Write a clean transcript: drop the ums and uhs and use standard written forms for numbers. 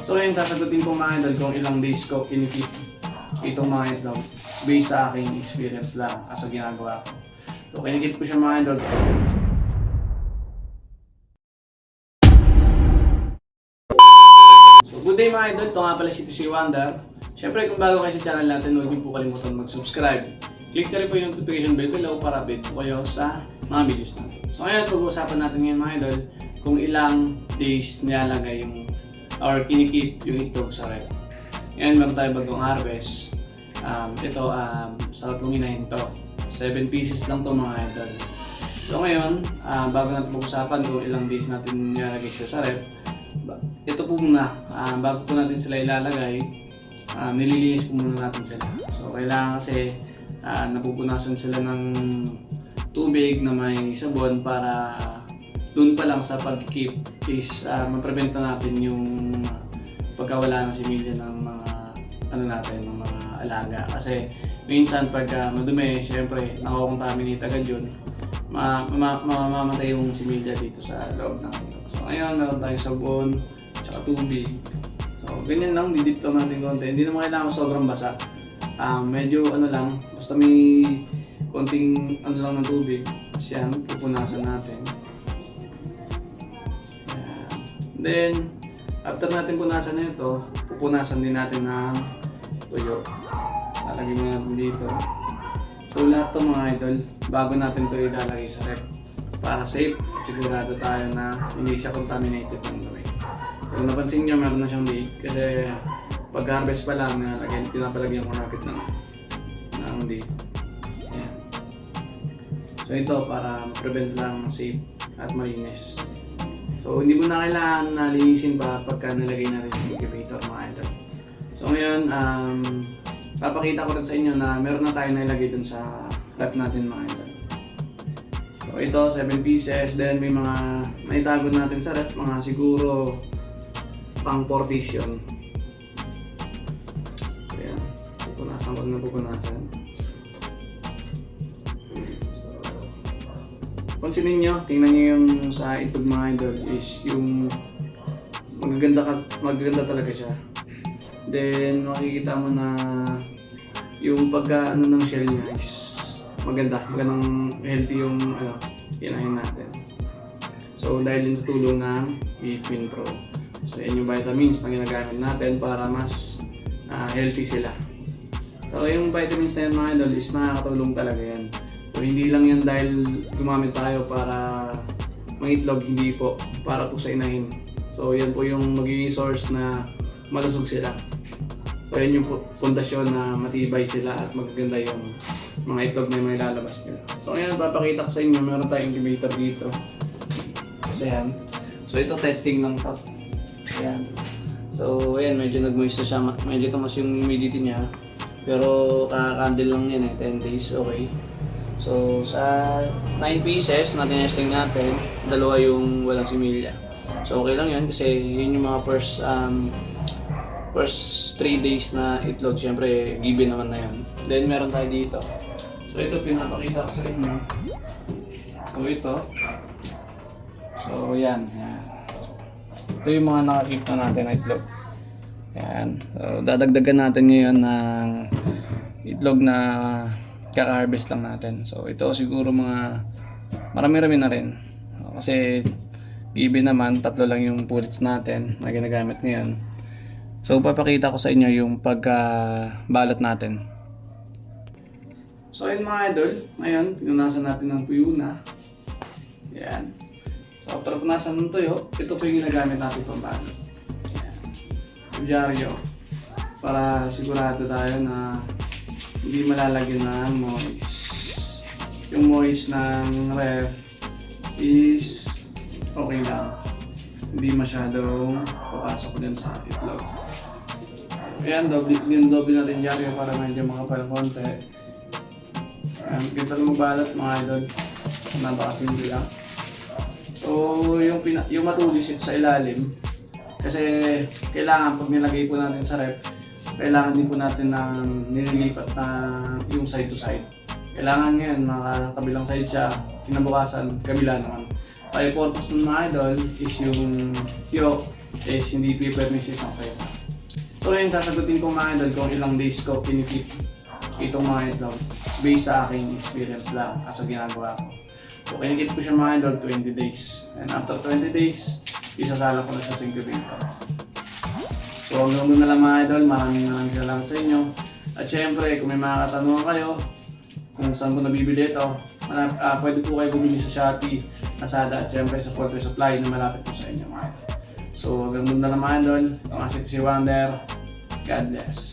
So ngayon sasagutin ko mga idol kung ilang days ko kinikip itong mga itlog based sa aking experience lang as ginagawa ko. So kinikip ko siya mga idol. So good day mga idol, ito nga pala si TC Wonder. Siyempre kung bago kayo sa channel natin, huwag niyo po kalimutan mag-subscribe. Click na rin po yung notification bell below para update po kayo sa mga videos natin. So ngayon pag-uusapan natin ngayon mga idol kung ilang days nilalagay yung or kinikip yung itlog sa ref. Ngayon meron tayo bagong harvest. Ito sa tatlong inahin to. 7 pieces lang to mga idol. So ngayon, bago natin pag-usapan kung ilang days natin nilalagay siya sa ref, ito po muna, bago po natin sila ilalagay, nililinis po muna natin sila. So kailangan kasi napupunasan sila ng tubig na may sabon para doon pa lang sa pag-keep is ma-prevent na natin yung pagkawala ng similya ng mga ng mga alaga. Kasi minsan pag madumi, syempre nakakontaminate agad yun, mamamatay yung similya dito sa loob ng itlog. So ngayon meron tayong sabon tsaka tubig. So ganyan lang, didip lang natin konti. Hindi naman kailangan sobrang basa. Medyo lang, basta may konting lang ng tubig. Tapos yan, pupunasan natin. Then, after natin punasan na ito, pupunasan din natin ng tuyo. Lalagyan mo natin dito. So lahat to mga idol, bago natin ito ilalagay sa ref. Para safe at sigurado tayo na hindi siya contaminated ng gawin. So kung napansin nyo, meron na siyang date. Kasi pag harvest pa lang, pinapalagyan ko nakit ng date. Ayan. So ito para prevent lang safe at malinis. So hindi mo na kailangan na linisin pa pagka nalagay natin sa incubator mga idol. So ngayon, papakita ko rin sa inyo na meron na tayo nailagay dun sa ref natin mga idol. So ito, 7 pieces. Then may mga naitago natin sa ref, mga siguro pang partition. Ayan, pupunasan ko na pupunasan. Pansinin nyo, tingnan nyo yung sa itlog mga idol is yung magaganda talaga siya. Then makikita mo na yung pagka ng shell niya is magandang healthy yung inahin natin. So dahil din sa tulong ng Vitamin Pro. So yan yung vitamins na ginagamit natin para mas healthy sila. So yung vitamins na yan mga idol is nakakatulong talaga yan. So hindi lang yan dahil gumamit tayo para mangitlog, hindi po, para po sa inahin. So yan po yung magiging source na malusog sila. So yan yung pundasyon na matibay sila at magaganda yung mga itlog na may lalabas nila. So ngayon papakita ko sa inyo, meron tayong incubator dito. So yan. So ito testing lang to. Ayan. So ayan, medyo nag-moist na siya, medyo tumas yung humidity niya. Pero kaka-candle lang yan 10 days, okay. So sa 9 pieces na tinesting natin, dalawa yung walang similya. So okay lang yun kasi yun yung mga first 3 days na itlog, syempre given naman na yun. Then meron tayo dito. So ito pinapakita ko sa inyo. So ito. So yan. Ito yung mga nakakip na natin na itlog. Yan. So dadagdagan natin ngayon ng itlog na kaka-harvest lang natin. So ito siguro mga marami-rami na rin. Kasi given naman, 3 lang yung pullets natin na ginagamit ngayon. So papakita ko sa inyo yung pagkabalot natin. So ayun mga idol, ngayon pinunasan natin ng tuyo na. Yan. So after punasan ng tuyo, ito po yung ginagamit natin pambalot. Yan. Diaryo. Para sigurado tayo na hindi malalagyan ng moist. Yung moist ng ref is okay lang. Hindi masyadong papasok din sa itlog. Ayan, doble natin dyan para medyo makapal konti. Ayan, kita lang magbalat mga idol. Napakasimple lang. So, yung matulis ito sa ilalim. Kasi kailangan pag nilagay po natin sa ref, kailangan din po natin ng nililipat na yung side to side. Kailangan ngayon nakakabilang side siya, kinabukasan kabila naman. Kaya purpose ng mga idol is yung yolk is hindi pipermisis ang sa'yo. So ngayon sasagutin ko mga idol kung ilang days ko kinikip itong mga itlog based sa aking experience lang as ginagawa ko. So kinikip ko siya mga idol 20 days. And after 20 days, isasala ko na sa incubator. So hanggang doon na lang mga idol, maraming salamat sa inyo. At syempre, kung may mga katanungan kayo, kung saan ko nabibili ito, pwede po kayo bumili sa Shopee, Lazada, at syempre sa Poultry Supply na malapit po sa inyo mga idol. So hanggang doon na lang mga idol, ang Asset si Wonder, God bless.